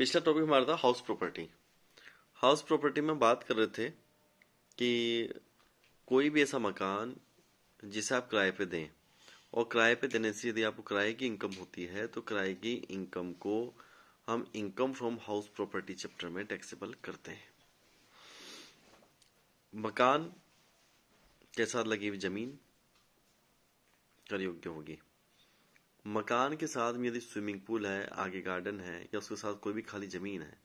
पिछला टॉपिक हमारा था हाउस प्रॉपर्टी। हाउस प्रॉपर्टी में बात कर रहे थे कि कोई भी ऐसा मकान जिसे आप किराए पे दें और किराए पे देने से यदि आपको किराए की इनकम होती है तो किराए की इनकम को हम income from house property chapter में टैक्सेबल करते हैं। मकान के साथ लगी हुई जमीन कर योग्य होगी। मकान के साथ में यदि स्विमिंग पूल है, आगे गार्डन है या उसके साथ कोई भी खाली जमीन है,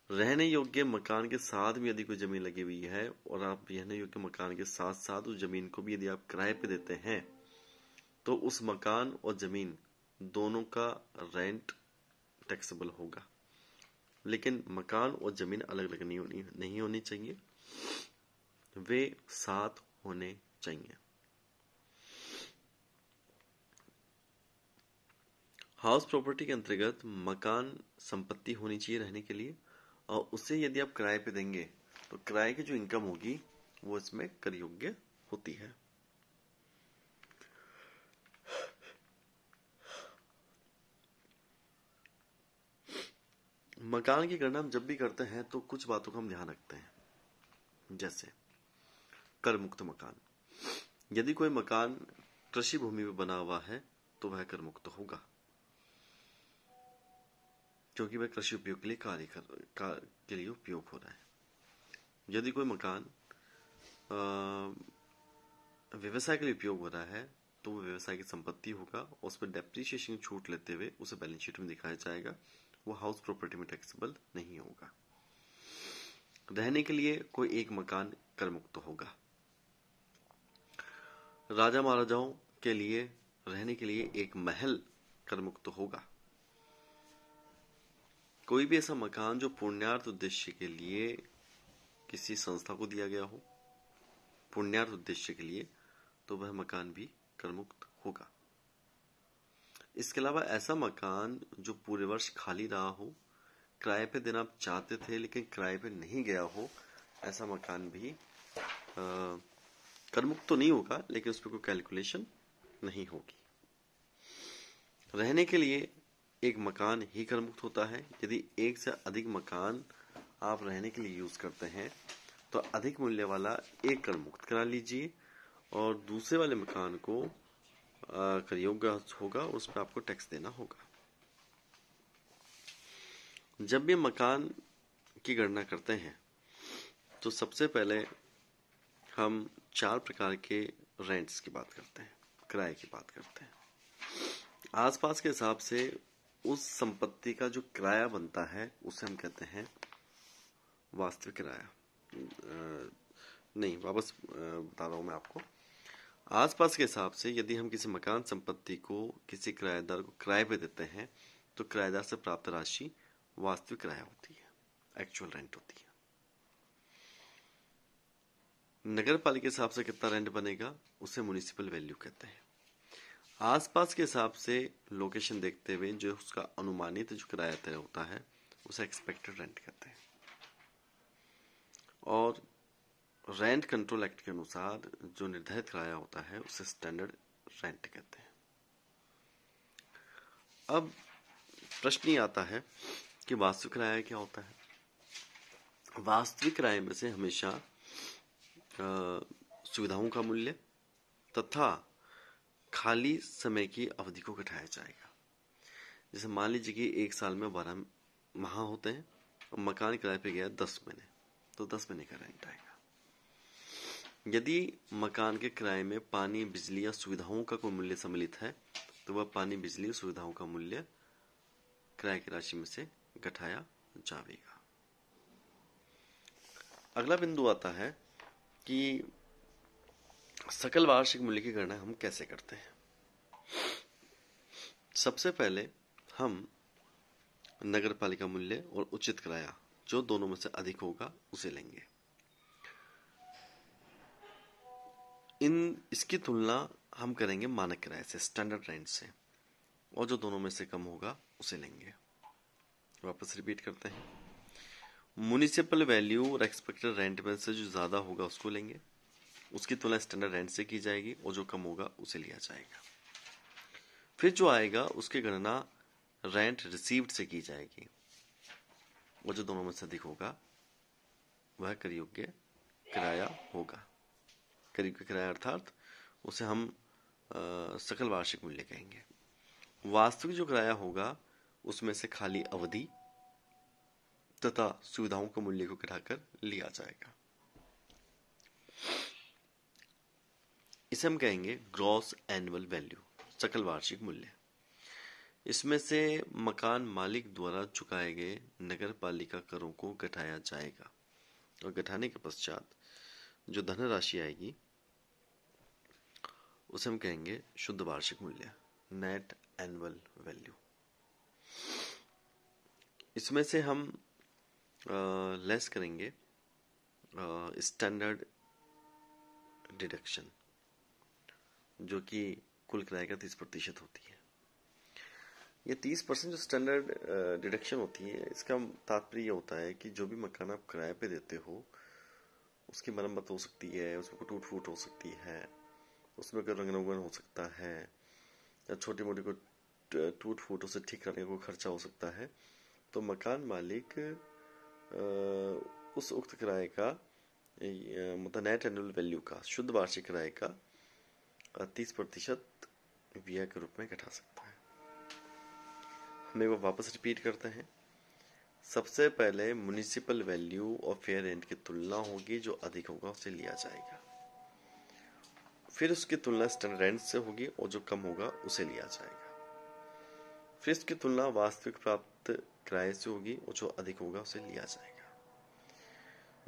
रहने योग्य मकान के साथ में यदि कोई जमीन लगी हुई है और आप रहने योग्य मकान के साथ साथ उस जमीन को भी यदि आप किराए पे देते हैं तो उस मकान और जमीन दोनों का रेंट टैक्सेबल होगा। लेकिन मकान और जमीन अलग अलग नहीं होनी चाहिए, वे साथ होने चाहिए। हाउस प्रॉपर्टी के अंतर्गत मकान संपत्ति होनी चाहिए रहने के लिए, और उससे यदि आप किराए पे देंगे तो किराए की जो इनकम होगी वो इसमें कर योग्य होती है। मकान की गणना हम जब भी करते हैं तो कुछ बातों का हम ध्यान रखते हैं, जैसे कर मुक्त मकान। यदि कोई मकान कृषि भूमि में बना हुआ है तो वह कर मुक्त होगा, क्योंकि वह कृषि उपयोग के लिए के लिए उपयोग हो रहा है। यदि कोई मकान व्यवसाय के लिए उपयोग हो रहा है तो वो व्यवसाय की संपत्ति होगा और उस पर डेप्रिसिएशन छूट लेते हुए उसे बैलेंस शीट में दिखाया जाएगा, वो हाउस प्रॉपर्टी में टैक्सेबल नहीं होगा। रहने के लिए कोई एक मकान कर मुक्त होगा। राजा महाराजाओं के लिए रहने के लिए एक महल कर मुक्त होगा। कोई भी ऐसा मकान जो पुण्यार्थ उद्देश्य के लिए किसी संस्था को दिया गया हो, पुण्यार्थ उद्देश्य के लिए, तो वह मकान भी कर मुक्त होगा। इसके अलावा ऐसा मकान जो पूरे वर्ष खाली रहा हो, किराए पे देना आप चाहते थे लेकिन किराए पे नहीं गया हो, ऐसा मकान भी कर मुक्त तो नहीं होगा लेकिन उस पर कोई कैलकुलेशन नहीं होगी। रहने के लिए एक मकान ही कर मुक्त होता है। यदि एक से अधिक मकान आप रहने के लिए यूज करते हैं तो अधिक मूल्य वाला एक कर मुक्त करा लीजिए और दूसरे वाले मकान को कर योग्य होगा, उस पर आपको टैक्स देना होगा। जब भी मकान की गणना करते हैं तो सबसे पहले हम 4 प्रकार के रेंट्स की बात करते हैं, किराए की बात करते हैं। आसपास के हिसाब से उस संपत्ति का जो किराया बनता है उसे हम कहते हैं वास्तविक किराया। नहीं, वापस बता रहा हूं मैं आपको। आसपास के हिसाब से यदि हम किसी मकान संपत्ति को किसी किराएदार को किराए पे देते हैं तो किराएदार से प्राप्त राशि वास्तविक किराया होती है, एक्चुअल रेंट होती है। नगर पालिका के हिसाब से कितना रेंट बनेगा उसे म्युनिसिपल वैल्यू कहते हैं। आसपास के हिसाब से लोकेशन देखते हुए जो उसका अनुमानित जो किराया तय होता है उसे एक्सपेक्टेड रेंट कहते हैं। और रेंट कंट्रोल एक्ट के अनुसार जो निर्धारित किराया होता है उसे स्टैंडर्ड रेंट कहते हैं। अब प्रश्न ये आता है कि वास्तविक किराया क्या होता है। वास्तविक किराए में से हमेशा सुविधाओं का मूल्य तथा खाली समय की अवधि को घटाया जाएगा। जैसे मान लीजिए कि एक साल में 12 माह होते हैं और मकान किराए पे गया 10 महीने, तो 10 महीने का रेंट आएगा। यदि मकान के किराए में पानी, बिजली या सुविधाओं का कोई मूल्य सम्मिलित है तो वह पानी, बिजली और सुविधाओं का मूल्य किराए की राशि में से घटाया जाएगा। अगला बिंदु आता है कि सकल वार्षिक मूल्य की गणना हम कैसे करते हैं। सबसे पहले हम नगर पालिका मूल्य और उचित किराया जो दोनों में से अधिक होगा उसे लेंगे। इसकी तुलना हम करेंगे मानक किराए से, स्टैंडर्ड रेंट से, और जो दोनों में से कम होगा उसे लेंगे। वापस रिपीट करते हैं। म्युनिसिपल वैल्यू और एक्सपेक्टेड रेंट में से जो ज्यादा होगा उसको लेंगे, उसकी तुलना स्टैंडर्ड रेंट से की जाएगी और जो कम होगा उसे लिया जाएगा। फिर जो आएगा उसकी गणना रेंट रिसीव्ड से की जाएगी, और जो दोनों में से अधिक होगा वह कर योग्य किराया होगा। कर योग्य किराया अर्थात उसे हम सकल वार्षिक मूल्य कहेंगे। वास्तविक जो किराया होगा उसमें से खाली अवधि तथा सुविधाओं के मूल्य को घटाकर लिया जाएगा। इसे हम कहेंगे ग्रॉस एनुअल वैल्यू, सकल वार्षिक मूल्य। इसमें से मकान मालिक द्वारा चुकाए गए नगर पालिका करों को घटाया जाएगा, और घटाने के पश्चात जो धनराशि आएगी उसे हम कहेंगे शुद्ध वार्षिक मूल्य, नेट एनुअल वैल्यू। इसमें से हम लेस करेंगे स्टैंडर्ड डिडक्शन, जो कि कुल किराए का 30% होती है। ये 30% जो स्टैंडर्ड डिडक्शन होती है, इसका तात्पर्य होता है कि जो भी मकान आप किराए पे देते हो उसकी मरम्मत हो सकती है, उसमें कोई टूट फूट हो सकती है, उसमें कोई रंग रोगन हो सकता है, या छोटी मोटी कोई टूट फूट उसे ठीक करने का कोई खर्चा हो सकता है, तो मकान मालिक उस उक्त किराए का मतलब नेट एनुअल वैल्यू का, शुद्ध वार्षिक किराए का 30% व्यय के रूप में घटा सकता है। हम एक बार वापस रिपीट करते हैं। सबसे पहले म्युनिसिपल वैल्यू और फेयर रेंट की तुलना होगी, जो अधिक होगा उसे लिया जाएगा। फिर उसकी तुलना स्टैंडर्ड रेंट से होगी और जो कम होगा उसे लिया जाएगा। फिर इसकी तुलना वास्तविक प्राप्त किराए से होगी और जो अधिक होगा उसे लिया जाएगा।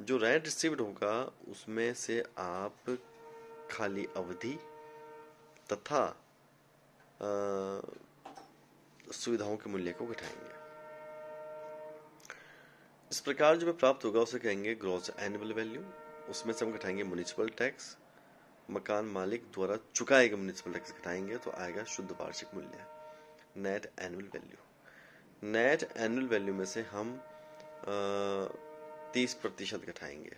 जो रेंट रिसीव्ड होगा उसमें से आप खाली अवधि तथा सुविधाओं के मूल्य को घटाएंगे। इस प्रकार जो प्राप्त होगा उसे कहेंगे ग्रॉस एनुअल वैल्यू। उसमें से हम घटाएंगे म्युनिसिपल टैक्स, मकान मालिक द्वारा चुकाए गए म्युनिसिपल टैक्स घटाएंगे तो आएगा शुद्ध वार्षिक मूल्य, net annual value. Net annual value में से हम 30% घटाएंगे,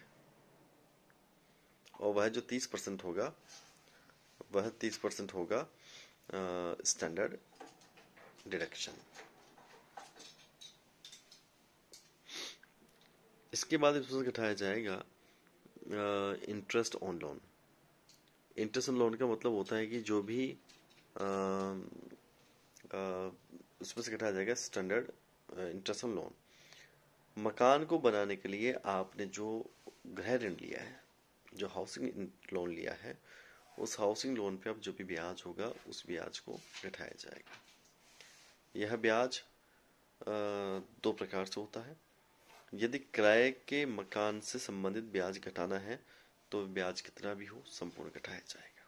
और वह जो 30% होगा वह 30% होगा स्टैंडर्ड डिडक्शन। इसके बाद इसमें घटाया जाएगा interest on loan. Interest on loan का मतलब होता है कि जो भी उसमें से घटाया जाएगा स्टैंडर्ड इंटरेस्ट ऑन लोन। मकान को बनाने के लिए आपने जो गृह ऋण लिया है, जो हाउसिंग लोन लिया है, उस हाउसिंग लोन पे अब जो भी ब्याज होगा उस ब्याज को घटाया जाएगा। यह ब्याज 2 प्रकार से होता है। यदि किराए के मकान से संबंधित ब्याज घटाना है तो ब्याज कितना भी हो संपूर्ण घटाया जाएगा।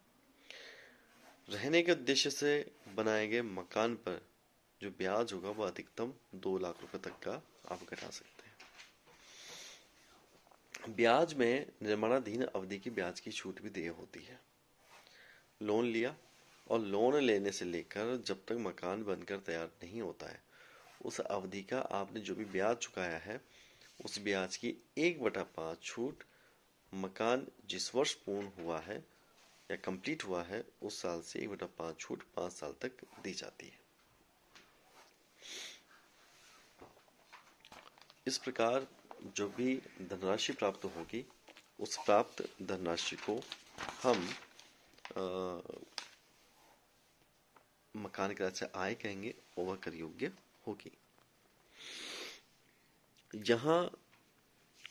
रहने के उद्देश्य से बनाए गए मकान पर जो ब्याज होगा वह अधिकतम 2 लाख रुपए तक का आप घटा सकते हैं। ब्याज में निर्माणाधीन अवधि की ब्याज की छूट भी देय होती है। लोन लिया और लोन लेने से लेकर जब तक मकान बनकर तैयार नहीं होता है उस अवधि का आपने जो भी ब्याज चुकाया है उस ब्याज की 1/5 छूट मकान जिस वर्ष पूर्ण हुआ है या कंप्लीट हुआ है उस साल से 1/5 छूट 5 साल तक दी जाती है। इस प्रकार जो भी धनराशि प्राप्त होगी उस प्राप्त धनराशि को हम मकान किराए से आय कहेंगे और वह कर योग्य होगी। यहाँ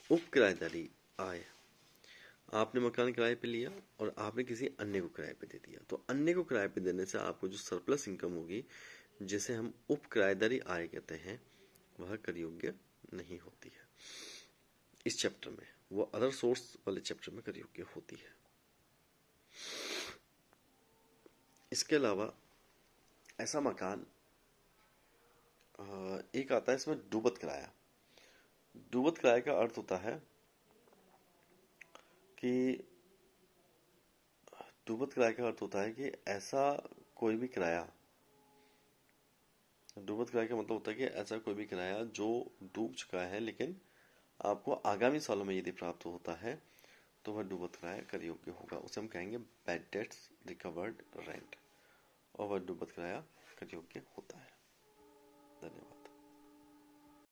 उप किराएदारी आय, आपने मकान किराए पे लिया और आपने किसी अन्य को किराए पे दे दिया, तो अन्य को किराए पे देने से आपको जो सरप्लस इनकम होगी जिसे हम उप किराएदारी आय कहते हैं वह कर योग्य नहीं होती है। इस चैप्टर में वो अदर सोर्स वाले चैप्टर में कर योग्य होती है। इसके अलावा ऐसा मकान एक आता है इसमें डूबत किराया। डूबत किराए का अर्थ होता है कि डूबत किराए का अर्थ होता है कि ऐसा कोई भी किराया, डूबत किराए का मतलब होता है कि ऐसा कोई भी किराया जो डूब चुका है लेकिन आपको आगामी सालों में यदि प्राप्त होता है तो वह डूबत किराया कर योग्य होगा। उसे हम कहेंगे बैड डेट्स रिकवर्ड रेंट, और वह डूबत किराया कर योग्य होता है। धन्यवाद।